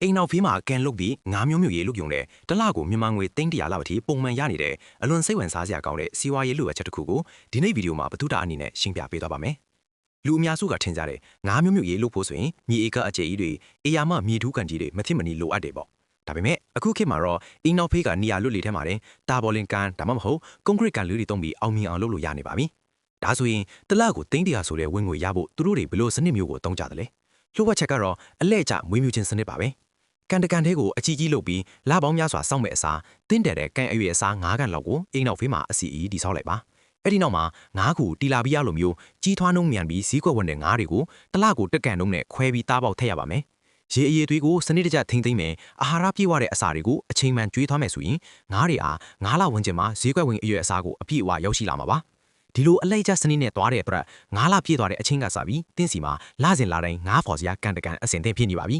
အိမ်နောက်ဖေးမှာကန်လုတ်ပြီးငါးမျိုးမျိုးရေးလုတ်ယုံတဲ့တလကိုမြန်မာငွေသိန်း100လောက်အထိပုံမှန်ရနေတဲ့အလွန်စိတ်ဝင်စားစရာကောင်းတဲ့စီးပွားရေးလိုအပ်ချက်တစ်ခုကိုဒီနေ့ဗီဒီယိုမှာဘသူတာအနေနဲ့ရှင်းပြပေးသွားပါမယ်။လူအများစုကထင်ကြတဲ့ငါးမျိုးမျိုးရေးလုတ်ဖို့ဆိုရင်မြေဧကအကျယ်ကြီးတွေအေယာမမြေထူးကန်ကြီးတွေမဖြစ်မနီလိုအပ်တယ်ပေါ့။ဒါပေမဲ့အခုခေတ်မှာတော့အိမ်နောက်ဖေးကနေရာလွတ်လေထဲမှာတာဘော်လင်ကန်ဒါမှမဟုတ်ကွန်ကရစ်ကန်လူတွေတုံးပြီးအောင်မြင်အောင်လုပ်လို့ရနေပါပြီ။ဒါဆိုရင်တလကိုသိန်း100ဆိုတဲ့ဝင်ငွေရဖို့သူတို့တွေဘယ်လိုစနစ်မျိုးကိုတုံးကြတယ်လဲ။လှုပ်ဝက်ချက်ကတော့အလဲ့ကျမွေးမြူခြင်းစနစ်ပါပဲ။ကန်တကန်သေးကိုအကြီးကြီးလုပ်ပြီးလပေါင်းများစွာစောင့်မဲ့အစားတင်းတယ်တဲ့ကန်အရွယ်အစား9ကန်လောက်ကိုအိမ်နောက်ဖေးမှာအစီအီးတိဆောက်လိုက်ပါအဲ့ဒီနောက်မှာ9ခုတီလာဘီယာလိုမျိုးကြီးထွားနှုံမြန်ပြီးဈေးကွက်ဝင်တဲ့ငါးတွေကိုတလကိုတက်ကန်နှုံနဲ့ခွဲပြီးသားပေါက်ထည့်ရပါမယ်ရေအရည်သွေးကိုစနစ်တကျထိမ့်သိမ့်မယ်အာဟာရပြည့်ဝတဲ့အစာတွေကိုအချိန်မှန်ကျွေးသွားမယ်ဆိုရင်ငါးတွေအား9လဝန်းကျင်မှာဈေးကွက်ဝင်အရွယ်အစားကိုအပြည့်အဝရောက်ရှိလာမှာပါဒီလိုအလိုက်ကျစနစ်နဲ့သွားတဲ့အတွက်9လပြည့်သွားတဲ့အချိန်ကစပြီးတင်းစီမှာလစဉ်လာတိုင်း9ဖော်စရာကန်တကန်အစင်သင့်ဖြစ်နေပါပြီ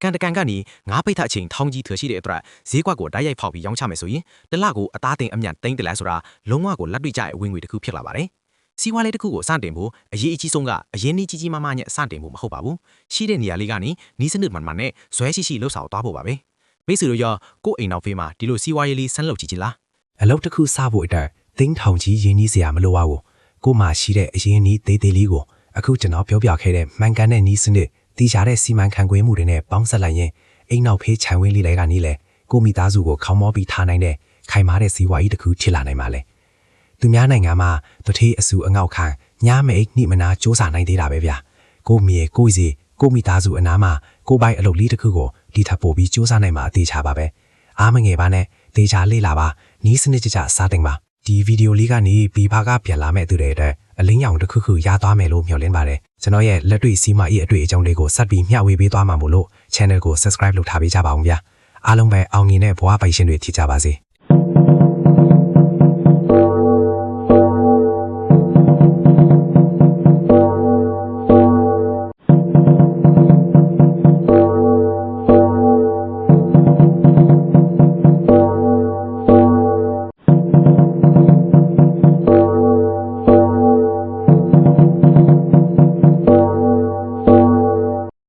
ကန်တကန်ကနေငါးပိတ်ထအချိန်ထောင်ကြီးထရှိတဲ့အတွက်ဈေးကွက်ကိုတိုက်ရိုက်ဖောက်ပြီးရောင်းချမယ်ဆိုရင်တလကိုအသားတင်အမြတ်သိန်းတလဲဆိုတာလုံးဝကိုလက်တွေ့ကျတဲ့ဝင်ငွေတစ်ခုဖြစ်လာပါတယ်။စီးပွားရေးတစ်ခုကိုစတင်ဖို့အရေးအကြီးဆုံးကအရင်းနှီးကြီးကြီးမားမားနဲ့စတင်ဖို့မဟုတ်ပါဘူး။ရှိတဲ့နေရာလေးကနေနီးစနစ်မှန်မှန်နဲ့ဇွဲရှိရှိလှုပ်ဆောင်သွားဖို့ပါပဲ။မိတ်ဆွေတို့ရောကိုယ့်အိမ်နောက်ဖေးမှာဒီလိုစီးပွားရေးလေးဆန်းလုပ်ကြည့်ချင်လား။အလုပ်တစ်ခုစဖို့အတွက်သိန်းထောင်ကြီးရင်းနှီးစရာမလိုပါဘူး။ကို့မှာရှိတဲ့အရင်းနှီးသေးသေးလေးကိုအခုကျွန်တော်ပြောပြခဲ့တဲ့မှန်ကန်တဲ့နီးစနစ်တီးကြတဲ့စီမံခန့်ခွဲမှုတွေနဲ့ပေါင်းစပ်လိုက်ရင်အိမ်နောက်ဖေးခြံဝင်းလေးတွေကနေလေကိုမိသားစုကိုခေါင်းမောပြီးထားနိုင်တဲ့ခိုင်မာတဲ့စီးပွားရေးတစ်ခုဖြစ်လာနိုင်ပါလေသူများနိုင်ငံမှာတထေးအစုအငေါက်ခံညားမိတ်နှိမနာစ조사နိုင်သေးတာပဲဗျကိုမြေကိုစီကိုမိသားစုအနားမှာကိုပိုင်အလုပ်လေးတစ်ခုကိုဒီထပ်ပို့ပြီးစ조사နိုင်မှာအသေးချပါပဲအားမငယ်ပါနဲ့သေချာလေးလာပါနီးစနစ်ကြစတင်ပါဒီဗီဒီယိုလေးကနေပြီးဘာကပြန်လာမဲ့သူတွေတဲ့အလင်းရောင်တစ်ခုခုရသွားမယ်လို့မျှော်လင့်ပါတယ်ကျွန်တော်ရဲ့လက်တွေ့စီးမရေးအတွေ့အကြုံတွေကိုဆက်ပြီးမျှဝေပေးသွားမှာမို့လို့ channel ကို subscribe လုပ်ထားပေးကြပါဦးဗျာအားလုံးပဲအောင်မြင်တဲ့ဘဝပိုင်ရှင်တွေဖြစ်ကြပါစေ